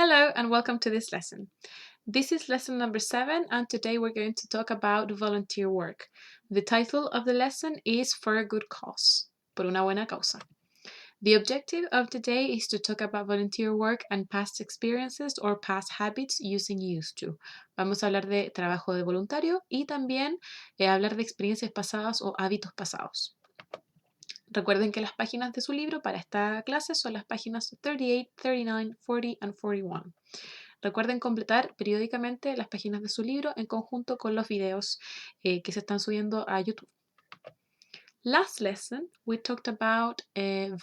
Hello and welcome to this lesson. This is lesson number 7 and today we're going to talk about volunteer work. The title of the lesson is For a Good Cause, por una buena causa. The objective of today is to talk about volunteer work and past experiences or past habits using used to. Vamos a hablar de trabajo de voluntario y también hablar de experiencias pasadas o hábitos pasados. Recuerden que las páginas de su libro para esta clase son las páginas 38, 39, 40 and 41. Recuerden completar periódicamente las páginas de su libro en conjunto con los videos que se están subiendo a YouTube. Last lesson, we talked about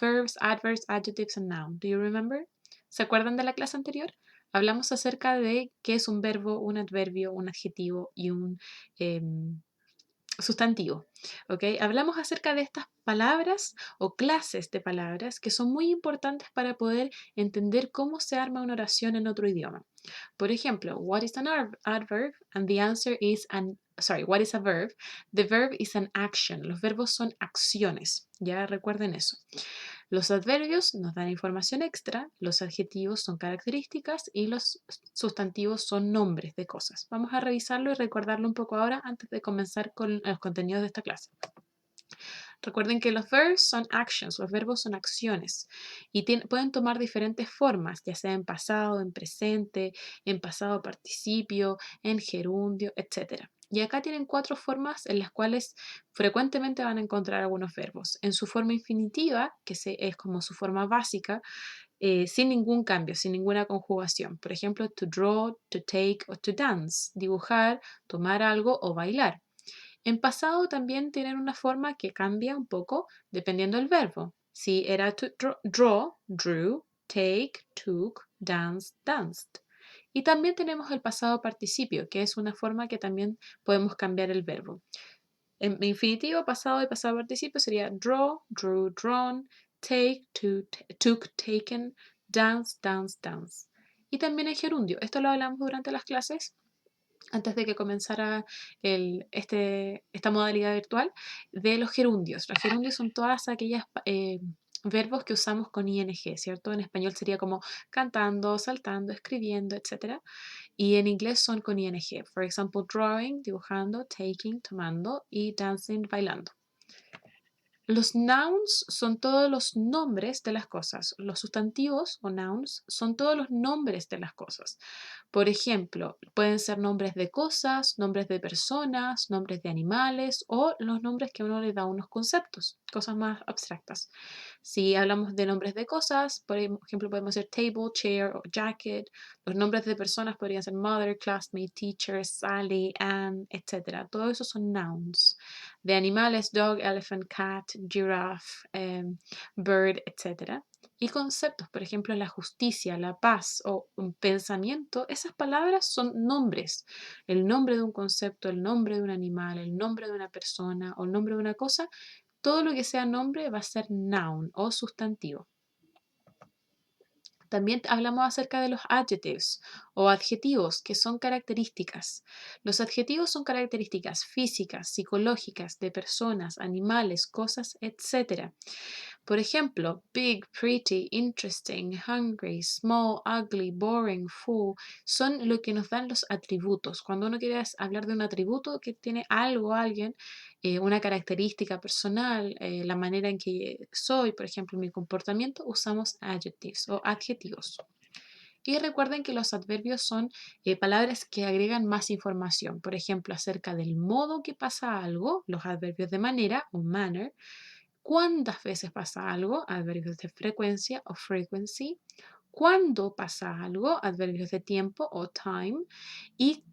verbs, adverbs, adjectives and noun. Do you remember? ¿Se acuerdan de la clase anterior? Hablamos acerca de qué es un verbo, un adverbio, un adjetivo y un sustantivo. ¿Ok? Hablamos acerca de estas palabras o clases de palabras que son muy importantes para poder entender cómo se arma una oración en otro idioma. Por ejemplo, what is an adverb? And the answer is what is a verb? The verb is an action. Los verbos son acciones. Ya recuerden eso. Los adverbios nos dan información extra, los adjetivos son características y los sustantivos son nombres de cosas. Vamos a revisarlo y recordarlo un poco ahora antes de comenzar con los contenidos de esta clase. Recuerden que los verbs son actions, los verbos son acciones y pueden tomar diferentes formas, ya sea en pasado, en presente, en pasado participio, en gerundio, etc. Y acá tienen 4 formas en las cuales frecuentemente van a encontrar algunos verbos. En su forma infinitiva, que es como su forma básica, sin ningún cambio, sin ninguna conjugación. Por ejemplo, to draw, to take o to dance, dibujar, tomar algo o bailar. En pasado también tienen una forma que cambia un poco dependiendo del verbo. Si era to draw, drew, take, took, dance, danced. Y también tenemos el pasado participio, que es una forma que también podemos cambiar el verbo. En infinitivo, pasado y pasado participio sería draw, drew, drawn, take, took, taken, dance, dance, dance. Y también en gerundio. Esto lo hablamos durante las clases antes de que comenzara esta modalidad virtual, de los gerundios. Los gerundios son todas aquellas verbos que usamos con ing, ¿cierto? En español sería como cantando, saltando, escribiendo, etc. Y en inglés son con ing. For example, drawing, dibujando, taking, tomando y dancing, bailando. Los nouns son todos los nombres de las cosas. Los sustantivos o nouns son todos los nombres de las cosas. Por ejemplo, pueden ser nombres de cosas, nombres de personas, nombres de animales o los nombres que uno le da a unos conceptos, cosas más abstractas. Si hablamos de nombres de cosas, por ejemplo, podemos ser table, chair o jacket. Los nombres de personas podrían ser mother, classmate, teacher, Sally, Anne, etc. Todo eso son nouns. De animales, dog, elephant, cat, giraffe, bird, etc. Y conceptos, por ejemplo, la justicia, la paz o un pensamiento, esas palabras son nombres. El nombre de un concepto, el nombre de un animal, el nombre de una persona o el nombre de una cosa, todo lo que sea nombre va a ser noun o sustantivo. También hablamos acerca de los adjectives o adjetivos, que son características. Los adjetivos son características físicas, psicológicas, de personas, animales, cosas, etc. Por ejemplo, big, pretty, interesting, hungry, small, ugly, boring, full, son lo que nos dan los atributos. Cuando uno quiere hablar de un atributo que tiene algo, alguien, una característica personal, la manera en que soy, por ejemplo, mi comportamiento, usamos adjectives o adjetivos. Y recuerden que los adverbios son palabras que agregan más información. Por ejemplo, acerca del modo que pasa algo, los adverbios de manera o manner. ¿Cuántas veces pasa algo? Adverbios de frecuencia o frequency. ¿Cuándo pasa algo? Adverbios de tiempo o time. Y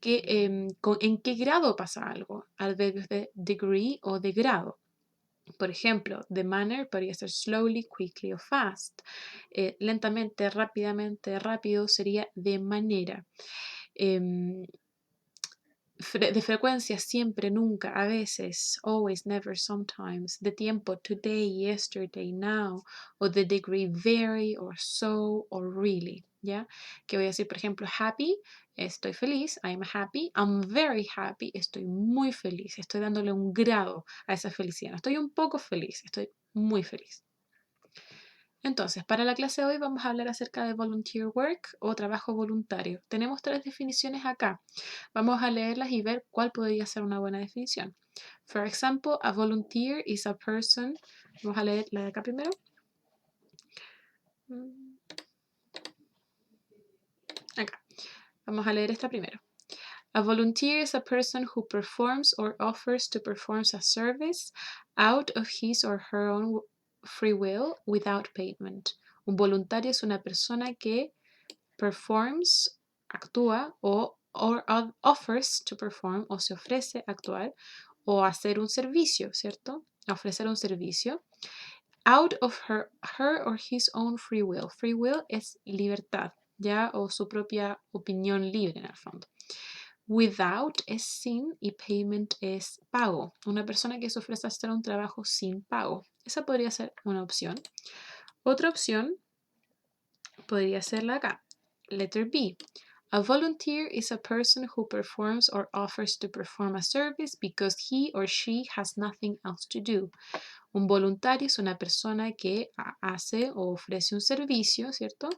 en qué grado pasa algo, adverbios de degree o de grado. Por ejemplo, the manner podría ser slowly, quickly o fast. Lentamente, rápidamente, rápido sería de manera. De frecuencia, siempre, nunca, a veces, always, never, sometimes. De tiempo, today, yesterday, now. O de degree, very, or so, or really. ¿Ya? Que voy a decir, por ejemplo, happy, estoy feliz, I'm happy, I'm very happy, estoy muy feliz, estoy dándole un grado a esa felicidad. No estoy un poco feliz, estoy muy feliz. Entonces, para la clase de hoy vamos a hablar acerca de volunteer work o trabajo voluntario. Tenemos 3 definiciones acá. Vamos a leerlas y ver cuál podría ser una buena definición. For example, a volunteer is a person. Vamos a leer la de acá primero. Acá. Vamos a leer esta primero. A volunteer is a person who performs or offers to perform a service out of his or her own free will without payment. Un voluntario es una persona que performs, actúa, o or offers to perform, o se ofrece actuar, o hacer un servicio, ¿cierto? Ofrecer un servicio. Out of her or his own free will. Free will es libertad, ¿ya? O su propia opinión libre en el fondo. Without es sin y payment es pago. Una persona que se ofrece a hacer un trabajo sin pago. Esa podría ser una opción. Otra opción podría ser la acá. Letter B. A volunteer is a person who performs or offers to perform a service because he or she has nothing else to do. Un voluntario es una persona que hace o ofrece un servicio, ¿cierto?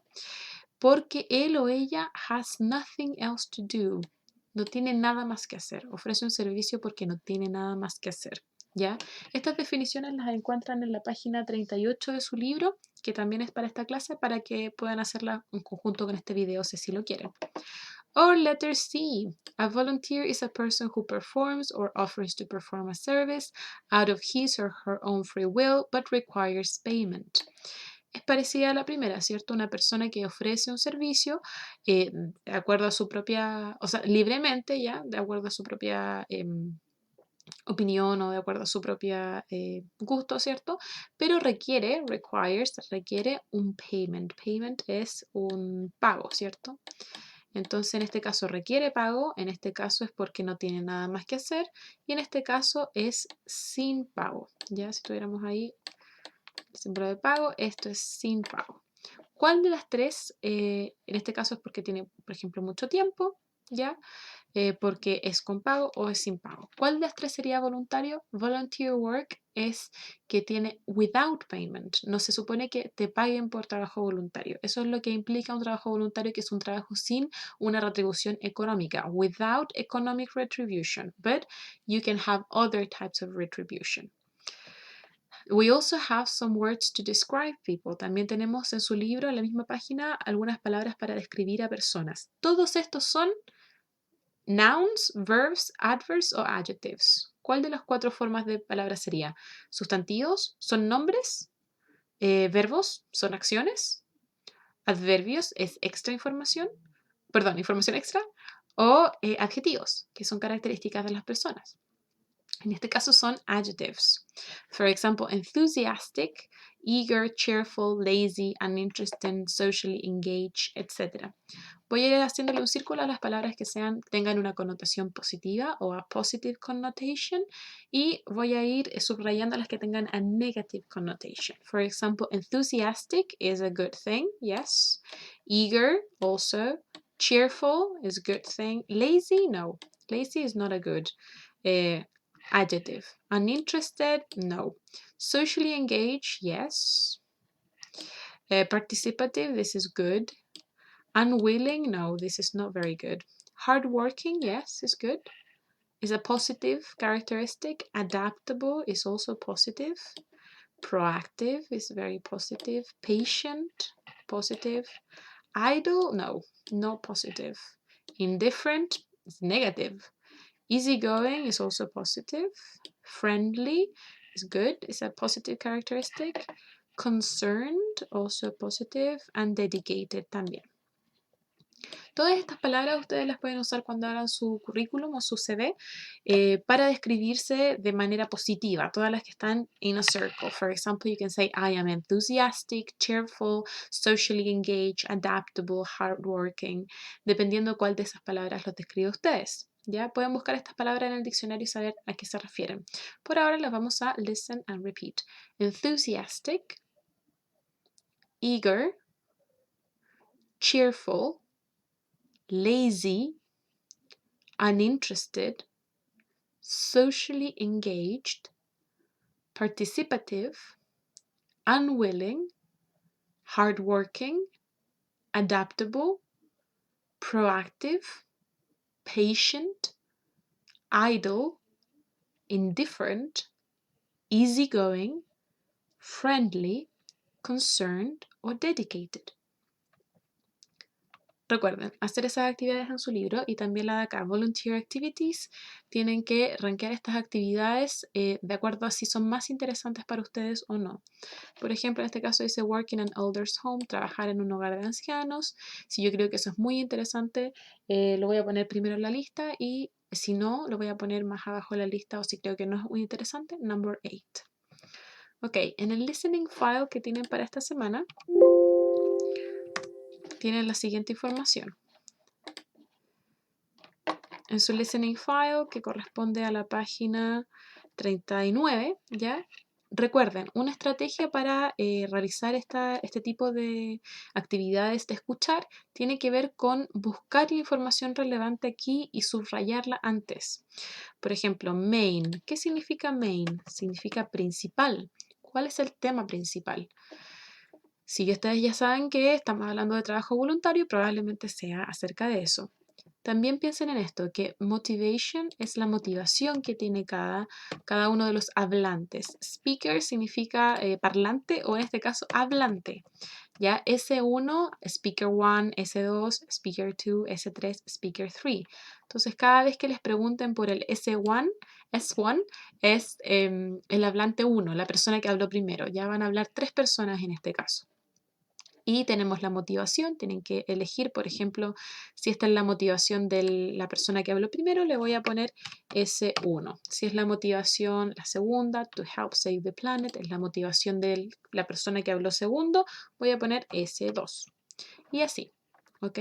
Porque él o ella has nothing else to do. No tiene nada más que hacer. Ofrece un servicio porque no tiene nada más que hacer. ¿Ya? Estas definiciones las encuentran en la página 38 de su libro, que también es para esta clase, para que puedan hacerla en conjunto con este video si lo quieren. Or letter C. A volunteer is a person who performs or offers to perform a service out of his or her own free will, but requires payment. Es parecida a la primera, ¿cierto? Una persona que ofrece un servicio de acuerdo a su propia, o sea, libremente ya, de acuerdo a su propia opinión o de acuerdo a su propia gusto, ¿cierto? Pero requiere un payment. Payment es un pago, ¿cierto? Entonces, en este caso requiere pago, en este caso es porque no tiene nada más que hacer y en este caso es sin pago. Ya, si tuviéramos ahí el símbolo de pago, esto es sin pago. ¿Cuál de las tres? En este caso es porque tiene, por ejemplo, mucho tiempo, ¿ya? Porque es con pago o es sin pago. ¿Cuál de las tres sería voluntario? Volunteer work es que tiene without payment. No se supone que te paguen por trabajo voluntario. Eso es lo que implica un trabajo voluntario, que es un trabajo sin una retribución económica. Without economic retribution. But you can have other types of retribution. We also have some words to describe people. También tenemos en su libro, en la misma página, algunas palabras para describir a personas. Todos estos son nouns, verbs, adverbs o adjectives. ¿Cuál de las 4 formas de palabras sería? Sustantivos son nombres, verbos son acciones, adverbios es extra información, perdón, información extra, o adjetivos, que son características de las personas. En este caso son adjectives. For example, enthusiastic, eager, cheerful, lazy, uninterested, socially engaged, etc. Voy a ir haciéndole un círculo a las palabras que tengan una connotación positiva o a positive connotation y voy a ir subrayando las que tengan a negative connotation. For example, enthusiastic is a good thing, yes. Eager, also. Cheerful is a good thing. Lazy, no. Lazy is not a good adjective. Uninterested, no. Socially engaged, yes. Participative, this is good. Unwilling, no, this is not very good. Hardworking, yes, is good. Is a positive characteristic. Adaptable is also positive. Proactive is very positive. Patient, positive. Idle, no, not positive. Indifferent is negative. Easygoing is also positive. Friendly is good, is a positive characteristic. Concerned, also positive. And dedicated también. Todas estas palabras ustedes las pueden usar cuando hagan su currículum o su CV para describirse de manera positiva. Todas las que están in a circle. For example, you can say, I am enthusiastic, cheerful, socially engaged, adaptable, hardworking, dependiendo cuál de esas palabras los describe a ustedes. ¿Ya? Pueden buscar estas palabras en el diccionario y saber a qué se refieren. Por ahora las vamos a listen and repeat. Enthusiastic, eager, cheerful, lazy, uninterested, socially engaged, participative, unwilling, hardworking, adaptable, proactive, patient, idle, indifferent, easygoing, friendly, concerned o dedicated. Recuerden, hacer esas actividades en su libro y también la de acá, Volunteer Activities, tienen que rankear estas actividades de acuerdo a si son más interesantes para ustedes o no. Por ejemplo, en este caso dice Working in an Elder's Home, trabajar en un hogar de ancianos. Si yo creo que eso es muy interesante, lo voy a poner primero en la lista y si no, lo voy a poner más abajo en la lista o si creo que no es muy interesante, number 8. Ok, en el listening file que tienen para esta semana, tienen la siguiente información. En su listening file, que corresponde a la página 39, ¿ya? Recuerden, una estrategia para realizar este tipo de actividades de escuchar tiene que ver con buscar la información relevante aquí y subrayarla antes. Por ejemplo, main. ¿Qué significa main? Significa principal. ¿Cuál es el tema principal? Si ustedes ya saben que estamos hablando de trabajo voluntario, probablemente sea acerca de eso. También piensen en esto, que motivation es la motivación que tiene cada uno de los hablantes. Speaker significa parlante o en este caso hablante. Ya S1, Speaker 1, S2, Speaker 2, S3, Speaker 3. Entonces cada vez que les pregunten por el S1 es el hablante 1, la persona que habló primero. Ya van a hablar 3 personas en este caso. Y tenemos la motivación, tienen que elegir, por ejemplo, si esta es la motivación de la persona que habló primero, le voy a poner S1. Si es la motivación, la segunda, to help save the planet, es la motivación de la persona que habló segundo, voy a poner S2. Y así. ¿Ok?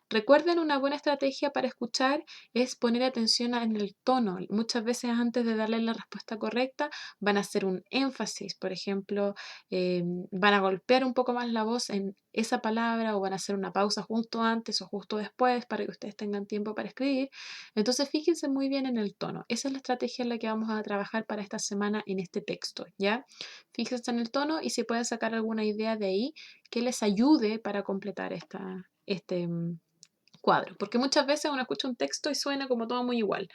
Recuerden, una buena estrategia para escuchar es poner atención en el tono. Muchas veces antes de darle la respuesta correcta van a hacer un énfasis, por ejemplo, van a golpear un poco más la voz en esa palabra o van a hacer una pausa justo antes o justo después para que ustedes tengan tiempo para escribir. Entonces fíjense muy bien en el tono. Esa es la estrategia en la que vamos a trabajar para esta semana en este texto, ¿ya? Fíjense en el tono y si pueden sacar alguna idea de ahí que les ayude para completar este cuadro, porque muchas veces uno escucha un texto y suena como todo muy igual.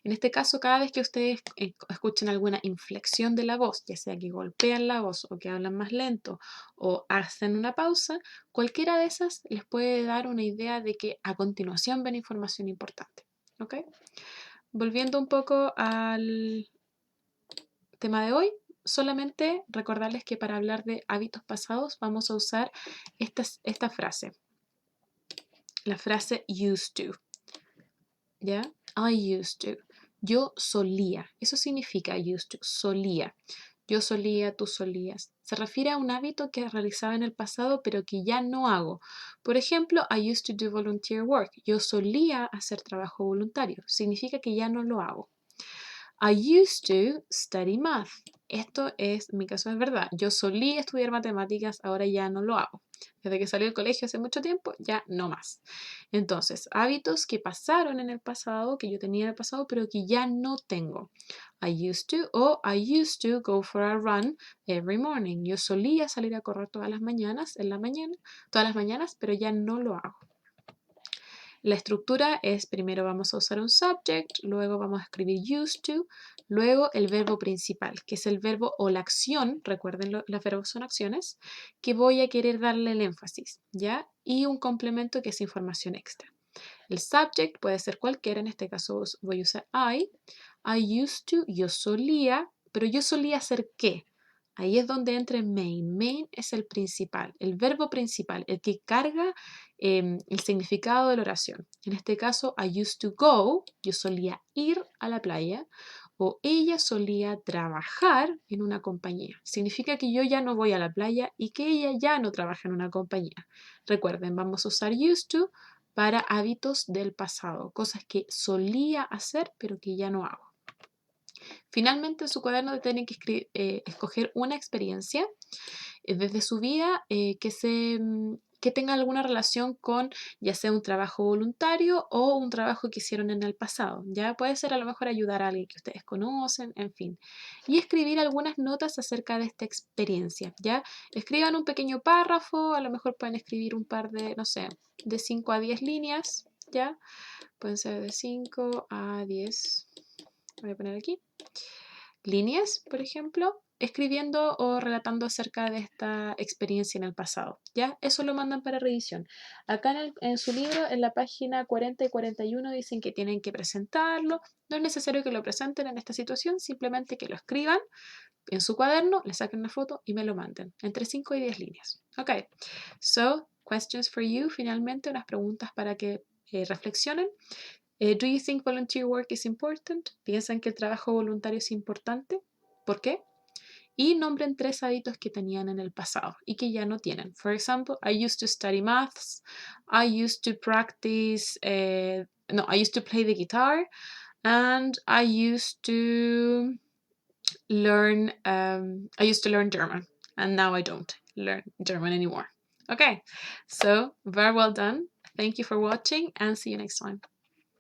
En este caso, cada vez que ustedes escuchen alguna inflexión de la voz, ya sea que golpean la voz o que hablan más lento o hacen una pausa, cualquiera de esas les puede dar una idea de que a continuación ven información importante. ¿Ok? Volviendo un poco al tema de hoy, solamente recordarles que para hablar de hábitos pasados vamos a usar esta frase. La frase used to. ¿Ya? I used to. Yo solía. Eso significa used to. Solía. Yo solía, tú solías. Se refiere a un hábito que realizaba en el pasado pero que ya no hago. Por ejemplo, I used to do volunteer work. Yo solía hacer trabajo voluntario. Significa que ya no lo hago. I used to study math. Esto es, en mi caso es verdad. Yo solía estudiar matemáticas, ahora ya no lo hago. Desde que salí del colegio hace mucho tiempo, ya no más. Entonces, hábitos que pasaron en el pasado, que yo tenía en el pasado, pero que ya no tengo. I used to o I used to go for a run every morning. Yo solía salir a correr todas las mañanas, todas las mañanas, pero ya no lo hago. La estructura es, primero vamos a usar un subject, luego vamos a escribir used to, luego el verbo principal, que es el verbo o la acción, recuerden los verbos son acciones, que voy a querer darle el énfasis, ¿ya? Y un complemento que es información extra. El subject puede ser cualquiera, en este caso voy a usar I. I used to, yo solía, pero yo solía hacer ¿qué? Ahí es donde entra el main. Main es el principal, el verbo principal, el que carga el significado de la oración. En este caso, I used to go, yo solía ir a la playa, o ella solía trabajar en una compañía. Significa que yo ya no voy a la playa y que ella ya no trabaja en una compañía. Recuerden, vamos a usar used to para hábitos del pasado, cosas que solía hacer pero que ya no hago. Finalmente, en su cuaderno tienen que escoger una experiencia desde su vida que que tenga alguna relación con ya sea un trabajo voluntario o un trabajo que hicieron en el pasado. Ya puede ser a lo mejor ayudar a alguien que ustedes conocen, en fin. Y escribir algunas notas acerca de esta experiencia. Ya escriban un pequeño párrafo, a lo mejor pueden escribir un par de, no sé, de 5 a 10 líneas, ¿ya? Pueden ser de 5 a 10, voy a poner aquí, líneas, por ejemplo, escribiendo o relatando acerca de esta experiencia en el pasado. ¿Ya? Eso lo mandan para revisión. Acá en su libro, en la página 40 y 41, dicen que tienen que presentarlo. No es necesario que lo presenten en esta situación, simplemente que lo escriban en su cuaderno, le saquen una foto y me lo manden. Entre 5 y 10 líneas. Ok. So, questions for you. Finalmente, unas preguntas para que reflexionen. Do you think volunteer work is important? ¿Piensan que el trabajo voluntario es importante? ¿Por qué? Y nombren 3 hábitos que tenían en el pasado y que ya no tienen. For example, I used to study maths, I used to practice, I used to play the guitar, and I used to learn German, and now I don't learn German anymore. Okay, so very well done. Thank you for watching and see you next time.